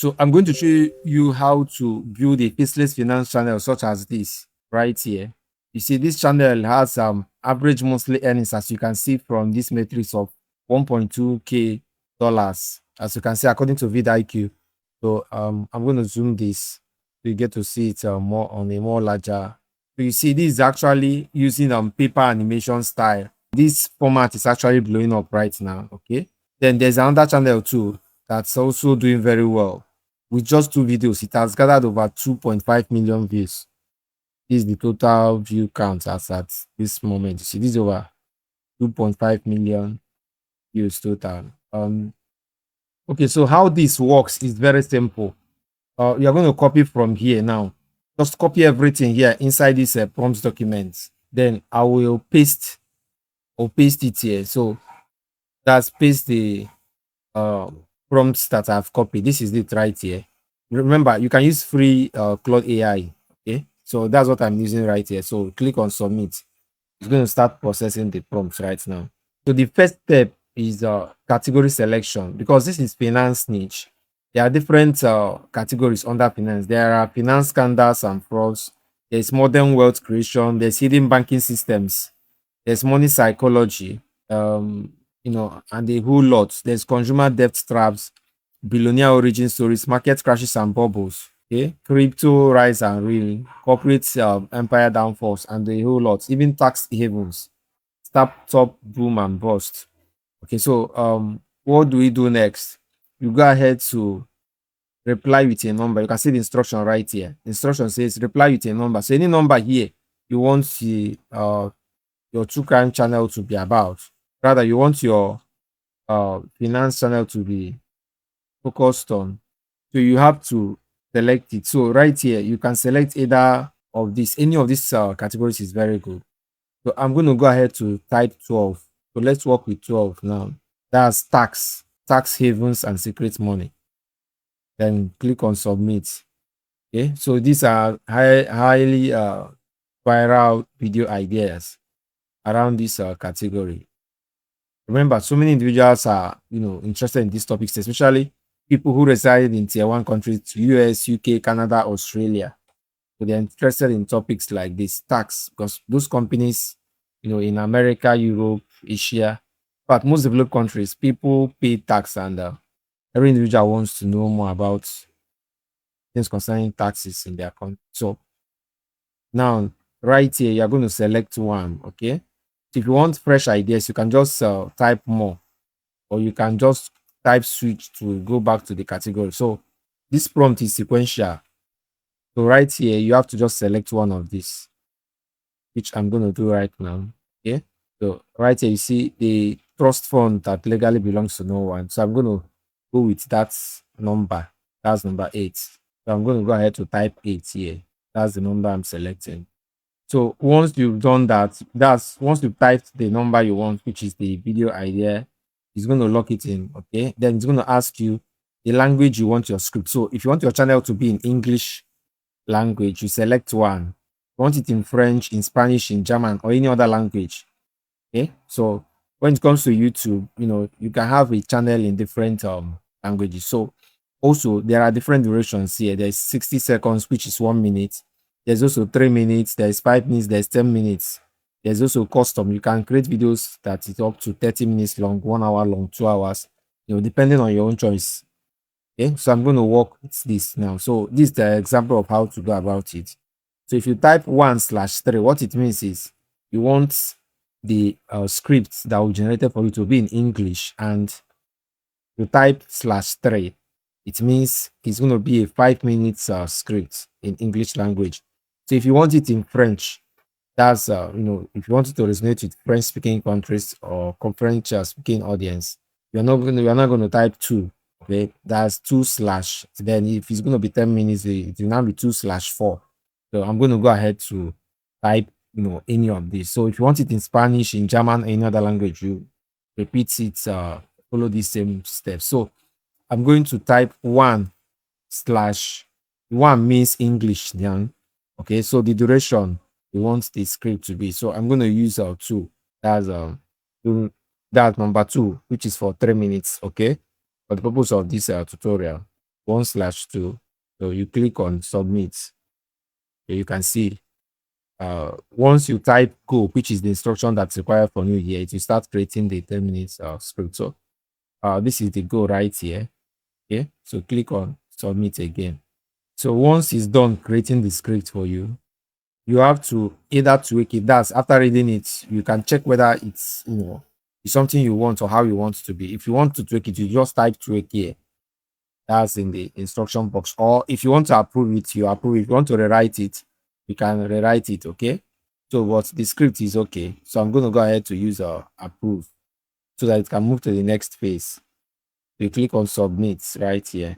So I'm going to show you how to build a faceless finance channel such as this right here. You see, this channel has average monthly earnings, as you can see from this matrix of 1.2k dollars, as you can see according to vidIQ. So I'm going to zoom this so you get to see it more on a more larger. So you see, this is actually using paper animation style. This format is actually blowing up right now. Okay, then there's another channel too that's also doing very well. With just two videos, it has gathered over 2.5 million views. This is the total view count as at this moment. You see, this is over 2.5 million views total. Okay, so how this works is very simple. You're going to copy from here now. Just copy everything here inside this prompts document. Then I will paste or paste it here. So that's paste the uh, prompts that I've copied. This is it right here. Remember, you can use free Claude AI. Okay, so that's what I'm using right here. So click on submit. It's going to start processing the prompts right now. So the first step is category selection, because this is finance niche. There are different categories under finance. There are finance scandals and frauds. There's modern wealth creation. There's hidden banking systems. There's money psychology. And a whole lot. There's consumer debt traps, billionaire origin stories, market crashes and bubbles. Okay, crypto rise and ruin, corporate empire downfalls, and a whole lot. Even tax havens, startup boom and bust. Okay, so what do we do next? You go ahead to reply with a number. You can see the instruction right here. The instruction says reply with a number. So any number here you want your true crime channel to be about. Rather, you want your finance channel to be focused on. So you have to select it. So right here, you can select either of this. Any of these categories is very good. So I'm going to go ahead to type 12. So let's work with 12 now. That's tax havens, and secret money. Then click on submit. Okay, so these are highly viral video ideas around this category. Remember, so many individuals are interested in these topics, especially people who reside in tier one countries, US, UK, Canada, Australia. So they're interested in topics like this tax, because those companies, in America, Europe, Asia, but most developed countries, people pay tax, and every individual wants to know more about things concerning taxes in their country. So now, right here, you're going to select one. Okay. If you want fresh ideas, you can just type more, or you can just type switch to go back to the category. So this prompt is sequential. So right here, you have to just select one of these, which I'm going to do right now. Okay. So right here, you see the trust fund that legally belongs to no one. So I'm going to go with that number. That's number 8. So I'm going to go ahead to type 8 here. That's the number I'm selecting. So once you've done that, that's once you've typed the number you want, which is the video idea, it's going to lock it in. Okay. Then it's going to ask you the language you want your script. So if you want your channel to be in English language, you select one. You want it in French, in Spanish, in German, or any other language. Okay. So when it comes to YouTube, you can have a channel in different languages. So also there are different durations here. There's 60 seconds, which is 1 minute. There's also 3 minutes, there's 5 minutes, there's 10 minutes. There's also custom. You can create videos that is up to 30 minutes long, 1 hour long, 2 hours, depending on your own choice. Okay, so I'm going to work with this now. So this is the example of how to go about it. So if you type 1/3, what it means is you want the script that will generated for you to be in English, and you type /3, it means it's going to be a 5 minutes script in English language. So if you want it in French, that's if you want it to resonate with French speaking countries or French speaking audience, you're not going to type 2. Okay, that's 2/. Then if it's going to be 10 minutes, it will now be 2/4. So I'm going to go ahead to type any of this. So if you want it in Spanish, in German, any other language, you repeat it, follow the same steps. So I'm going to type 1/1 means English then. Okay, so the duration we want the script to be. So I'm going to use 2. That's that's number 2, which is for 3 minutes. Okay, for the purpose of this tutorial. 1/2. So you click on submit. Okay, you can see once you type go, which is the instruction that's required from you here, it will start creating the 10 minutes script. So this is the go right here. Okay, so click on submit again. So once it's done creating the script for you, you have to either tweak it. That's after reading it, you can check whether it's it's something you want or how you want it to be. If you want to tweak it, you just type tweak here. That's in the instruction box. Or if you want to approve it, you approve it. If you want to rewrite it, you can rewrite it. Okay. So what the script is okay. So I'm going to go ahead to use approve so that it can move to the next phase. You click on submit right here.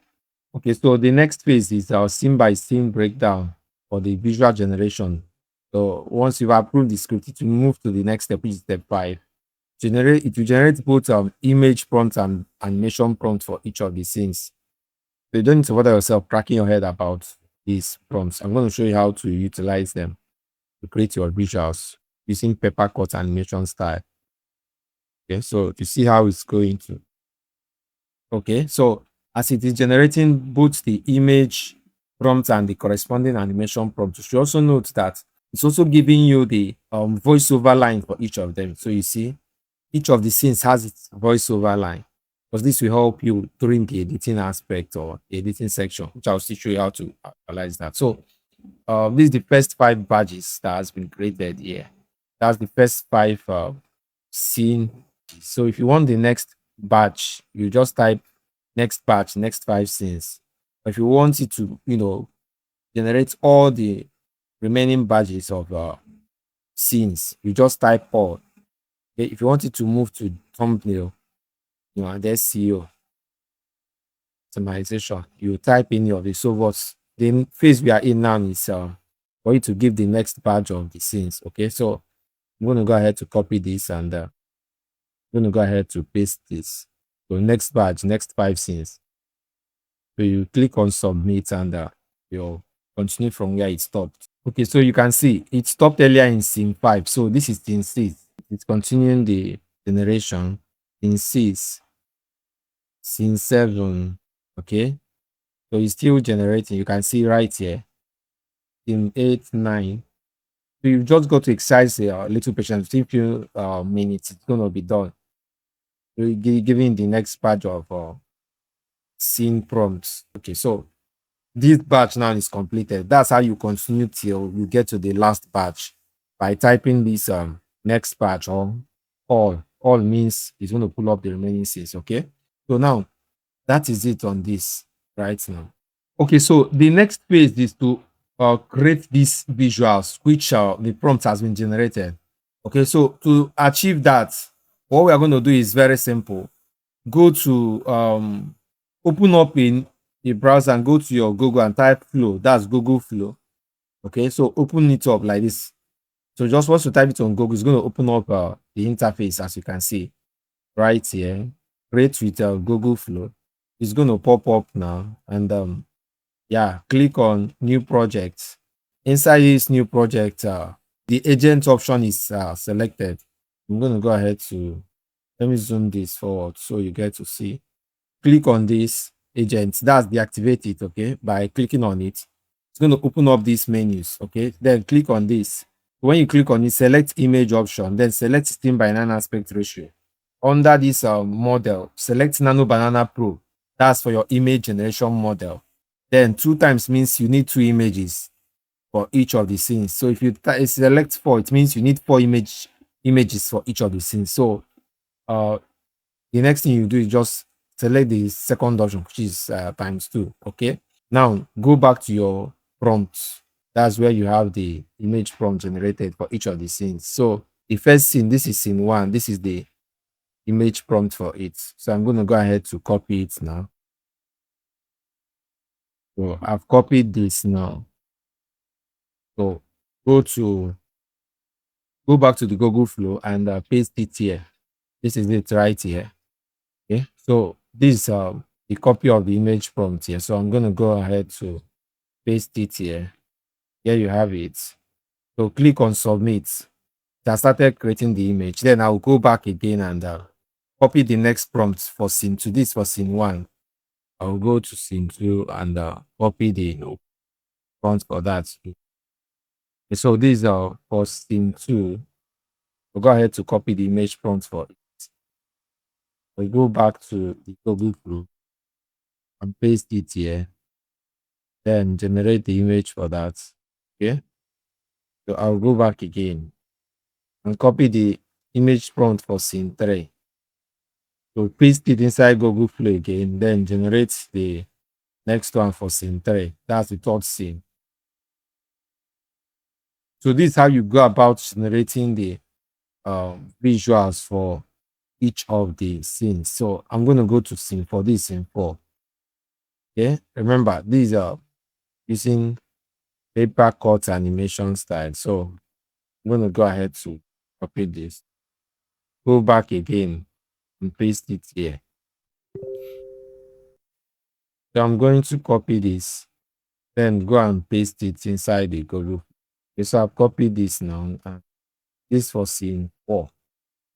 Okay, so the next phase is our scene by scene breakdown for the visual generation. So once you've approved the script, it will move to the next step, which is step 5. It will generate both image prompt and animation prompt for each of the scenes. So you don't need to bother yourself cracking your head about these prompts. I'm going to show you how to utilize them to create your visuals using Peppercut animation style. Okay, so you see how it's going to. Okay, so as it is generating both the image prompt and the corresponding animation prompt, you should also note that it's also giving you the voiceover line for each of them. So you see, each of the scenes has its voiceover line because this will help you during the editing aspect or the editing section, which I'll still show you how to analyze that. So this is the first 5 badges that has been created here. That's the first 5 scene. So if you want the next batch, you just type next batch, next 5 scenes. But if you want it to, generate all the remaining badges of scenes, you just type all. Okay? If you want it to move to thumbnail, and SEO optimization, you type in your so what's the phase we are in now is for you to give the next batch of the scenes. Okay, so I'm going to go ahead to copy this and I'm going to go ahead to paste this. So next batch, next 5 scenes. So you click on submit and you'll continue from where it stopped. Okay, so you can see it stopped earlier in scene 5. So this is scene 6. It's continuing the generation in 6, scene 7. Okay, so it's still generating. You can see right here in 8, 9. So you've just got to exercise a little patience. Within few minutes, it's going to be done. Giving the next batch of scene prompts. Okay, so this batch now is completed. That's how you continue till you get to the last batch by typing this next batch or all. All means it's going to pull up the remaining scenes. Okay, so now that is it on this right now. Okay, so the next phase is to create these visuals, which the prompt has been generated. Okay, so to achieve that, what we are going to do is very simple. Go to open up in a browser and go to your Google and type Flow. That's Google Flow. Okay, so open it up like this. So just once you type it on Google, it's going to open up the interface as you can see right here. Create with Google Flow. It's going to pop up now and yeah, click on new project. Inside this new project, the agent option is selected. I'm going to go ahead to let me zoom this forward so you get to see. Click on this agent. That's deactivate it. Okay, by clicking on it, it's going to open up these menus. Okay, then click on this. When you click on it, select image option, then select 16:9 aspect ratio. Under this model, select Nano Banana Pro. That's for your image generation model. Then 2 times means you need 2 images for each of the scenes. So if you select 4, it means you need 4 images for each of the scenes. So the next thing you do is just select the second option, which is times 2. Okay, now go back to your prompts. That's where you have the image prompt generated for each of the scenes. So the first scene, this is scene 1. This is the image prompt for it. So I'm going to go ahead to copy it now. So I've copied this now. So go back to the Google Flow and paste it here. This is it right here. Okay, so this is the copy of the image prompt here. So I'm going to go ahead to paste it here. Here you have it. So click on submit. That started creating the image. Then I'll go back again and copy the next prompt for scene 2. This for scene 1. I'll go to scene 2 and copy the front for that. So these are for scene 2. We'll go ahead to copy the image prompt for it. We go back to the Google group and paste it here. Then generate the image for that. Okay. So I'll go back again and copy the image prompt for scene 3. So paste it inside Google Flow again, then generate the next one for scene 3. That's the third scene. So this is how you go about generating the visuals for each of the scenes. So I'm going to go to scene 4. This is scene 4. Okay. Remember, these are using paper cut animation style. So I'm going to go ahead to copy this. Go back again and paste it here. So I'm going to copy this, then go and paste it inside the Google. Okay, so I've copied this now. And this for scene 4.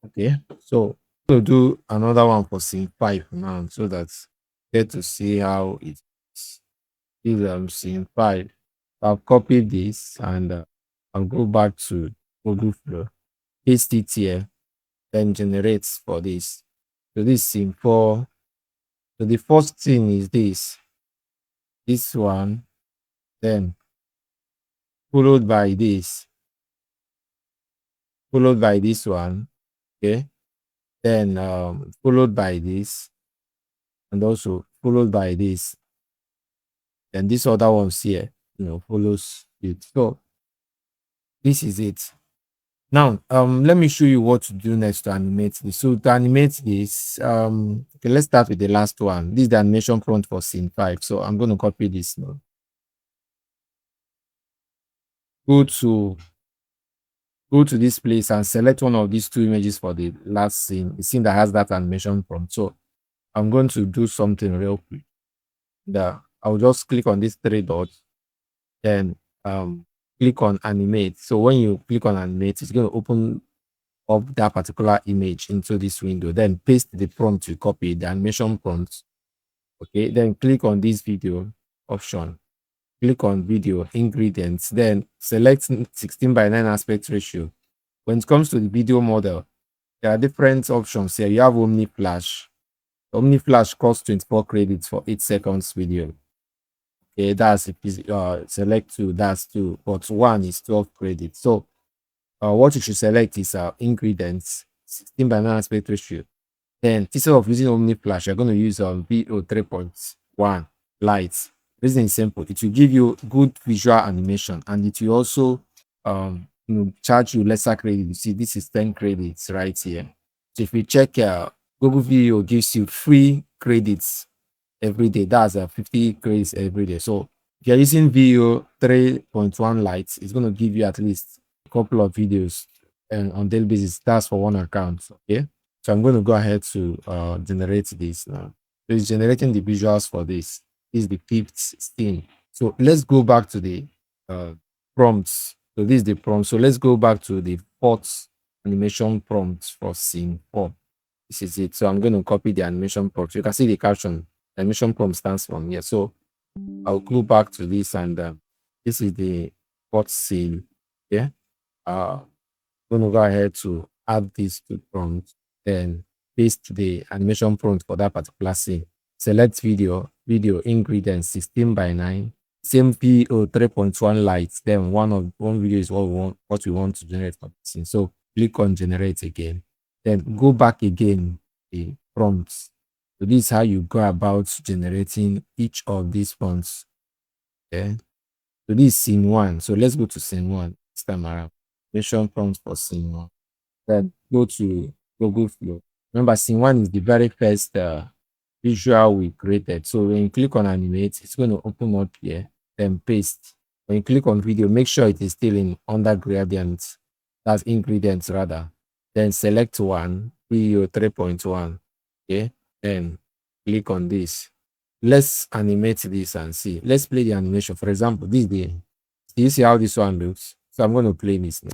Okay, so to do another one for scene 5 now, so that get to see how it is. This scene 5. I've copied this and I'll go back to Google Flow, paste it here, then generates for this. So this scene 4. So the first thing is this one, then followed by this one. Okay, then followed by this, and also followed by this. Then this other one's here, follows it. So this is it. Now, let me show you what to do next to animate this. So to animate this, okay, let's start with the last one. This is the animation prompt for scene 5. So I'm going to copy this now. Go to this place and select one of these two images for the last scene, the scene that has that animation prompt. So I'm going to do something real quick. I'll just click on these three dots, then click on animate. So when you click on animate, it's going to open up that particular image into this window. Then paste the prompt you copied, the animation prompt. Okay, then click on this video option. Click on video ingredients, then select 16:9 aspect ratio. When it comes to the video model, there are different options here. You have Omni Flash. Omni Flash costs 24 credits for 8 seconds video. Okay, that's if you select 2, that's 2, but 1 is 12 credits. So what you should select is ingredients, 16:9 aspect ratio. Then instead of using Omni Flash, you're going to use VO 3.1 lights. Reason is simple. It will give you good visual animation, and it will also charge you lesser credit. You see, this is 10 credits right here. So if you check Google Video gives you free credits every day. That's 50 credits every day. So if you're using VO 3.1 lights, it's going to give you at least a couple of videos and on daily basis. That's for one account. Okay. So I'm going to go ahead to generate this now. So it's generating the visuals for this. This is the fifth scene. So let's go back to the prompts. So this is the prompt. So let's go back to the fourth animation prompt for scene 4. This is it. So I'm going to copy the animation prompt. You can see the caption. The animation prompt stands from here. So I'll go back to this, and this is the fourth scene. Yeah. I'm going to go ahead to add this to prompt, then paste the animation prompt for that particular scene. Select video ingredients 16:9, same VO 3.1 lights. Then one video is what we want to generate for the scene. So click on generate again. Then go back again the prompts. So this is how you go about generating each of these prompts. Okay. So this is scene 1. So let's go to scene 1 this time around. Animation prompts for scene 1. Then go to Google Flow. Remember, scene 1 is the very first visual we created. So when you click on animate, it's going to open up here, then paste. When you click on video, make sure it is still in under gradients. That's ingredients rather. Then select one, video 3.1. Okay. Then click on this. Let's animate this and see. Let's play the animation. For example, this day. Do you see how this one looks? So I'm going to play this now.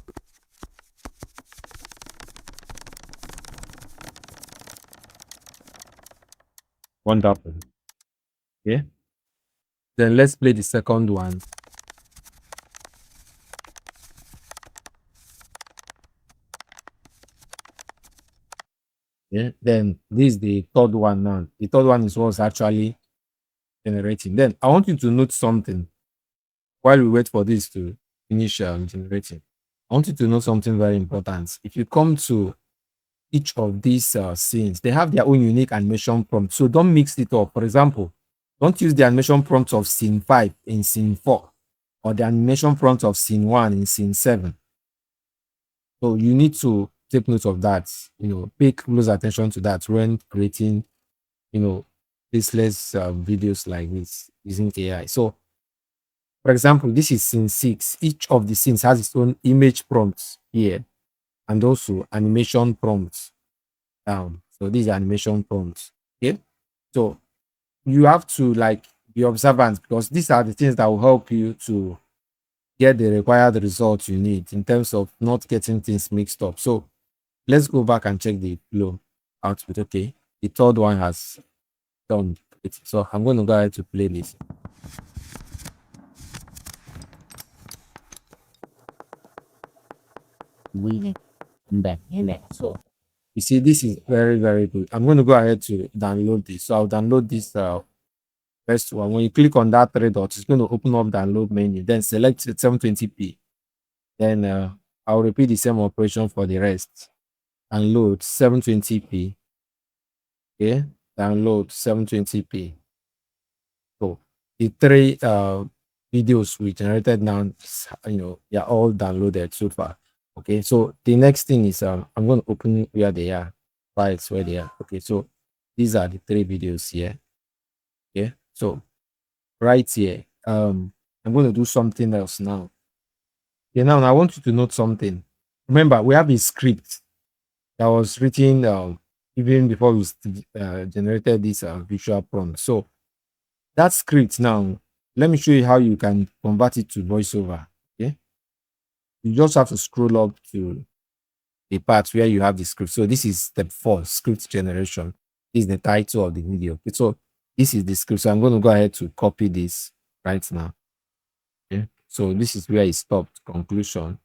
Wonderful. Okay. Then let's play the second one. Yeah. Then this is the third one now. The third one is what's actually generating. Then I want you to note something while we wait for this to finish generating. I want you to know something very important. If you come to each of these scenes, they have their own unique animation prompt. So don't mix it up. For example, don't use the animation prompt of scene 5 in scene 4 or the animation prompt of scene 1 in scene 7. So you need to take note of that. Pay close attention to that when creating, faceless videos like this using AI. So, for example, this is scene 6. Each of the scenes has its own image prompts here and also animation prompts. So these are animation prompts. Okay. So you have to be observant because these are the things that will help you to get the required results you need in terms of not getting things mixed up. So let's go back and check the flow output. Okay. The third one has done it. So I'm going to go ahead to play this. So you see, this is very, very good. I'm going to go ahead to download this. So I'll download this first one. When you click on that three dots, it's going to open up download menu. Then select 720p. Then I'll repeat the same operation for the rest. Download 720p. Okay, download 720p. So the three videos we generated now, they are all downloaded so far. Okay, so the next thing is I'm going to open where they are, files where they are. Okay, so these are the three videos here. Okay, so right here, I'm going to do something else now. Okay, now I want you to note something. Remember, we have a script that was written even before we generated this visual prompt. So that script now, let me show you how you can convert it to voiceover. Okay, you just have to scroll up to the part where you have the script. So this is step 4, script generation. This is the title of the video. Okay, so this is the script. So I'm going to go ahead to copy this right now. Okay, so this is where it stopped. Conclusion.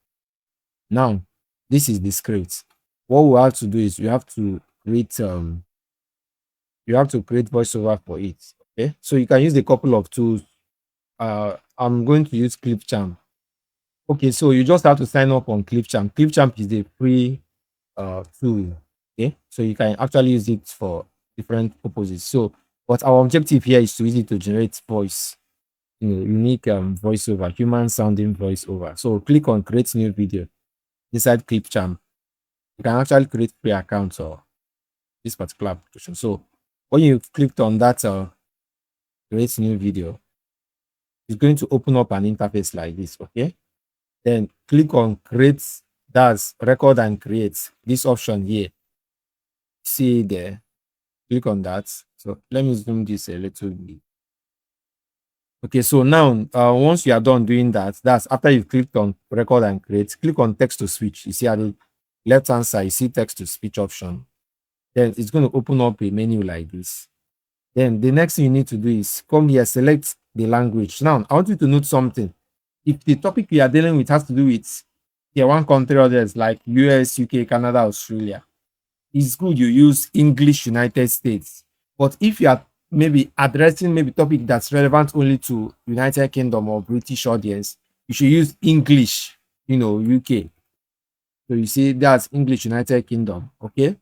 Now, this is the script. What we have to do is we have to create voiceover for it. Okay, so you can use a couple of tools. I'm going to use Clipchamp. Okay, so you just have to sign up on Clipchamp. Clipchamp is a free tool. Okay, so you can actually use it for different purposes. So, but our objective here is to use it to generate voice, unique voiceover, human sounding voiceover. So click on create new video inside Clipchamp. You can actually create free accounts or this particular application. So when you clicked on that create new video, it's going to open up an interface like this. Okay, then click on create, that's record and create, this option here. See there, click on that. So let me zoom this a little bit. Okay, so now once you are done doing that, that's after you've clicked on record and create, click on text to speech. You see at the left hand side, you see text to speech option. Then it's going to open up a menu like this. Then the next thing you need to do is come here, select the language. Now I want you to note something. If the topic we are dealing with has to do with one country or others like US, UK, Canada, Australia, it's good you use English United States. But if you are maybe addressing maybe topic that's relevant only to United Kingdom or British audience, you should use English, UK. So you see that's English United Kingdom. Okay.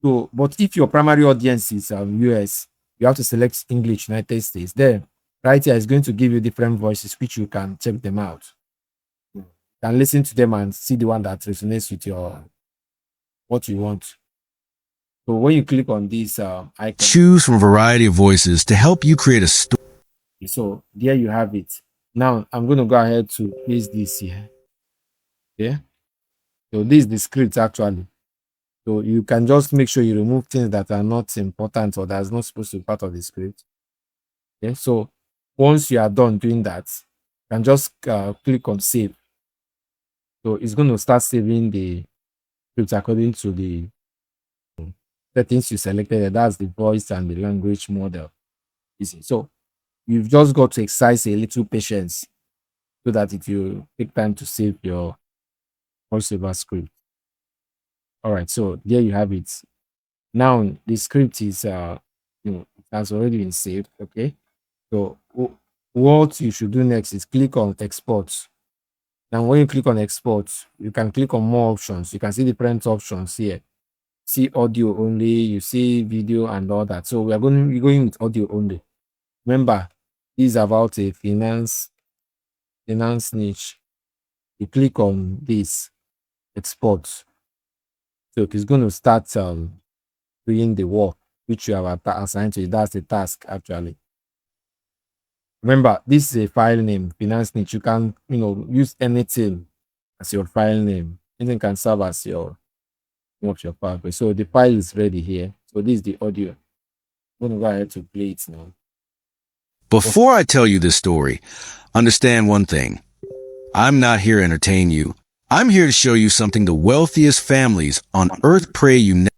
So, but if your primary audience is US, you have to select English United States. Then right here is going to give you different voices which you can check them out. You can listen to them and see the one that resonates with your what you want. So when you click on this icon, choose from a variety of voices to help you create a story. So there you have it. Now I'm going to go ahead to paste this here. Okay. So this is the script actually. So you can just make sure you remove things that are not important or that's not supposed to be part of the script. Okay. So once you are done doing that, you can just click on save. So it's going to start saving the script according to the settings you selected. That's the voice and the language model. So you've just got to exercise a little patience so that it will take time to save your voiceover script. All right, so there you have it. Now the script is it has already been saved. Okay, so what you should do next is click on export. Now when you click on export, you can click on more options. You can see different options here. See audio only, you see video and all that. So we are going to be going with audio only. Remember, this is about a finance niche. You click on this export. So it is going to start doing the work which you have assigned to it. That's the task actually. Remember, this is a file name, finance niche. You can use anything as your file name. Anything can serve as your name of your file. So the file is ready here. So this is the audio. I'm going to go ahead to play it now. Before I tell you this story, understand one thing. I'm not here to entertain you. I'm here to show you something the wealthiest families on earth pray you never.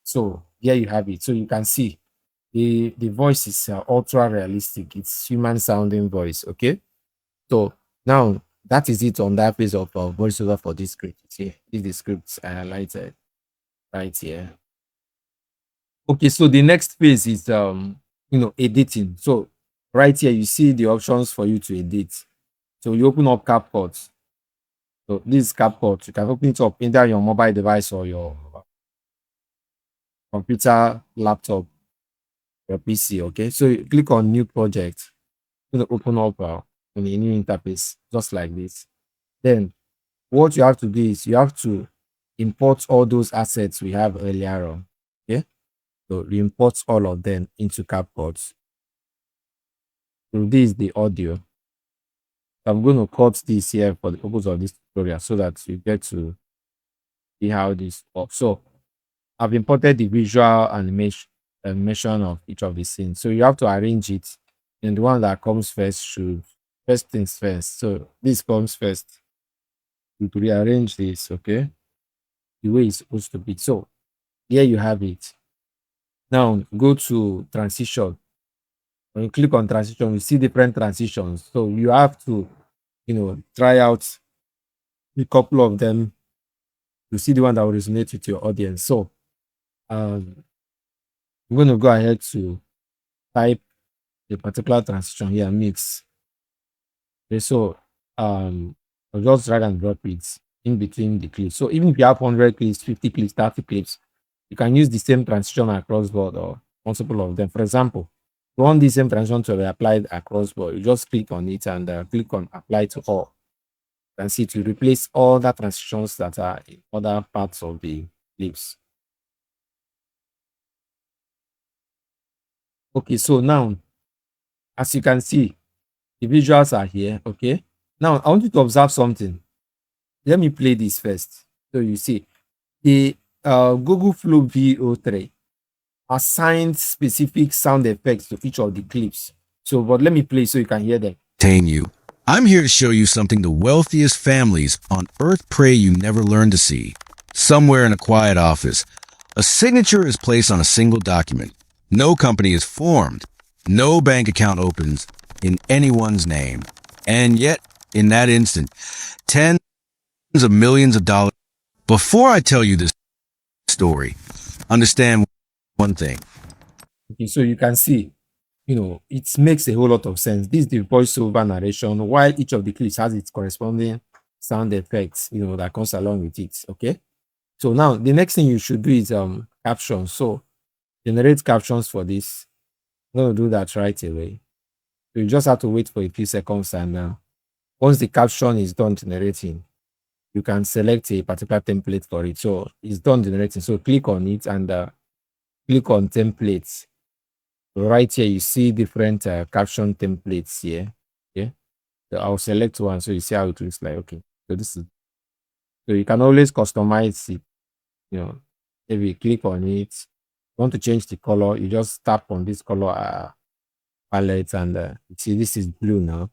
So here you have it. So you can see the voice is ultra realistic. It's human sounding voice. Okay. So now that is it on that piece of voiceover for this script. See, this is the script I highlighted right here. Okay, so the next phase is editing. So right here you see the options for you to edit. So you open up CapCut. So this is CapCut. You can open it up either your mobile device or your computer, laptop, your PC. Okay, so you click on new project. It's going to open up a new interface just like this. Then what you have to do is you have to import all those assets we have earlier on. Okay, so you import all of them into CapCut. So this is the audio. I'm going to cut this here for the purpose of this tutorial so that you get to see how this works. So I've imported the visual animation of each of the scenes. So you have to arrange it. And the one that comes first should first things first. So this comes first. You to rearrange this, okay? The way it's supposed to be. So here you have it. Now go to transition. When you click on transition, you see different transitions. So you have to, try out a couple of them to see the one that will resonate with your audience. So I'm going to go ahead to type a particular transition here, mix. Okay, so I'll just drag and drop it in between the clips. So even if you have 100 clips, 50 clips, 30 clips, you can use the same transition across board or multiple of them. For example, you want the same transition to be applied across board, you just click on it and click on apply to all. You can see to replace all the transitions that are in other parts of the clips. Okay, so now, as you can see, the visuals are here. Okay, now I want you to observe something. Let me play this first. So you see, the Google Flow VO3 assigns specific sound effects to each of the clips. So, but let me play so you can hear them. Entertain you. I'm here to show you something the wealthiest families on earth pray you never learn to see. Somewhere in a quiet office, a signature is placed on a single document. No company is formed. No bank account opens in anyone's name. And yet, in that instant, tens of millions of dollars. Before I tell you this story, understand one thing. Okay, so you can see, it makes a whole lot of sense. This is the voiceover narration, while each of the clips has its corresponding sound effects, that comes along with it. Okay. So now the next thing you should do is captions. So generate captions for this. I'm going to do that right away. So you just have to wait for a few seconds, and once the caption is done generating, you can select a particular template for it. So it's done generating. So click on it and click on templates. So right here, you see different caption templates here. Okay. So I'll select one so you see how it looks like. Okay. So this is, so you can always customize it. If you click on it, you want to change the color, you just tap on this color palette and you see this is blue now.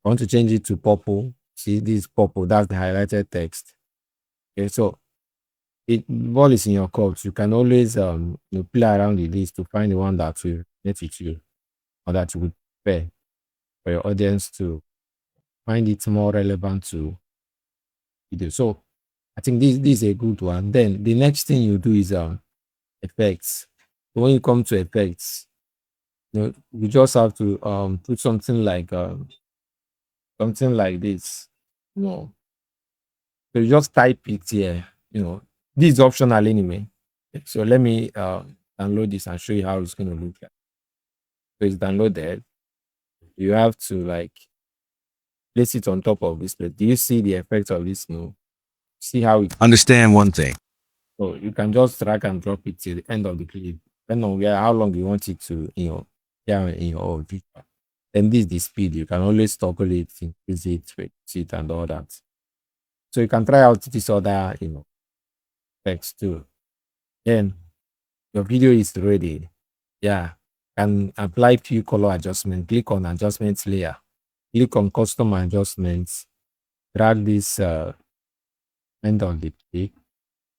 I want to change it to purple. See, this is purple. That's the highlighted text. Okay, so ball is in your court. You can always play around with this to find the one that will net with you or that would fair for your audience to find it more relevant to video. So I think this is a good one. Then the next thing you do is effects. So when you come to effects, you just have to put something like this. So you just type it here. This is optional anyway. So let me download this and show you how it's going to look like. So it's downloaded. You have to like place it on top of this plate. Do you see the effect of this? See how it. Understand one thing. So you can just drag and drop it till the end of the clip, depending on how long you want it to, in your video. Then this is the speed. You can always toggle it, increase it, reduce it, and all that. So you can try out this other, effects too. Then your video is ready. Yeah. And apply few color adjustment. Click on adjustment layer. Click on custom adjustments. Drag this end of the clip.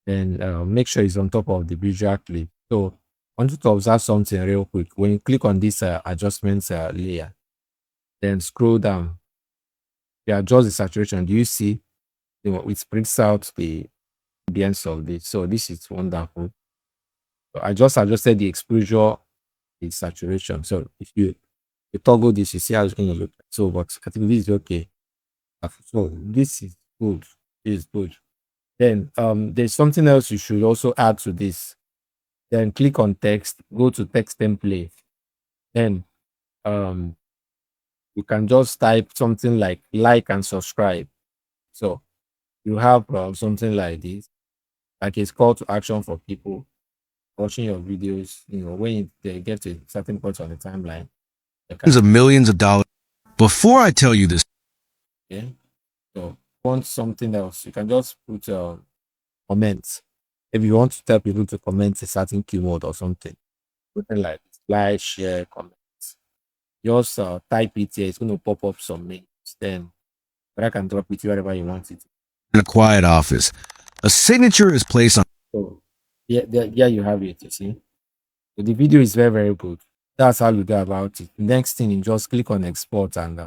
Then make sure it's on top of the visual clip. So I want you to observe something real quick. When you click on this adjustments layer, then scroll down. You adjust the saturation. Do you see? It prints out the ambience of this. So this is wonderful. So I just adjusted the exposure, the saturation. So if you toggle this, you see how it's going to look like. So, but I think this is okay. So this is good. This is good. Then there's something else you should also add to this. Then click on text, go to text template. Then you can just type something like and subscribe. So you have something like this, like it's call to action for people watching your videos. When they get to a certain point on the timeline, they can, Tens of millions of dollars. Before I tell you this, okay. So want something else, you can just put comments. If you want to tell people to comment a certain keyword or something, something like share, comments. Just type it here. It's going to pop up some names. Then drag and drop it wherever you want it. in a quiet office, a signature is placed on. So yeah, you have it. You see, so the video is very, very good. That's how you go about it. Next thing, you just click on export, and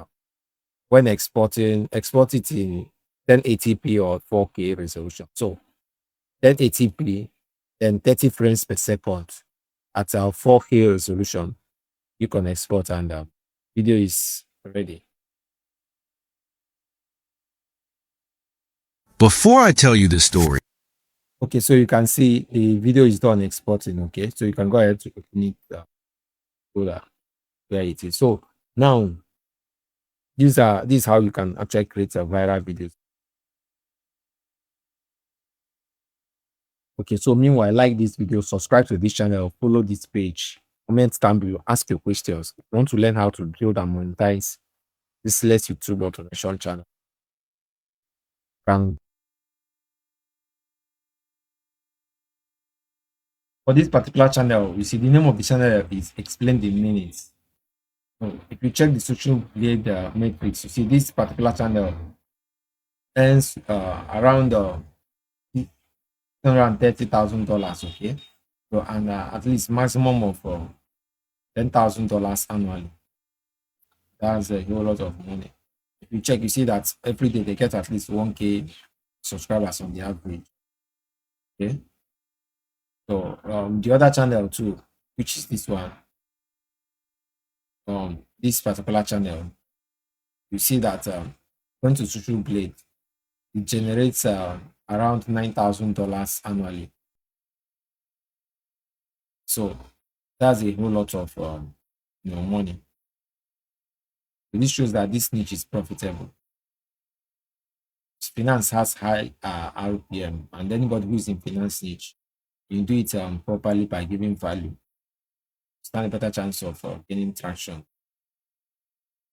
when exporting, export it in 1080p or 4K resolution. So 1080p, then 30 frames per second at our 4K resolution. You can export, and video is ready. Before I tell you this story, Okay, so you can see the video is done exporting. Okay, so you can go ahead to open it, folder where it is. So now this is how you can actually create a viral videos. Okay, so meanwhile, like this video, subscribe to this channel, follow this page, comment down below, ask your questions. If you want to learn how to build and monetize this Let's YouTube Automation channel, can for this particular channel, you see the name of the channel is explained in minutes. So if you check the social blade matrix, you see this particular channel earns around $130,000. Okay, so and at least maximum of $10,000 annually. That's a whole lot of money. If you check, you see that every day they get at least 1K subscribers on the average. Okay. So the other channel too, which is this one, this particular channel, you see that going to Social Blade, it generates around $9,000 annually. So that's a whole lot of money. This shows that this niche is profitable. Finance has high RPM, and anybody who is in finance niche, you do it properly by giving value, stand a better chance of gaining traction.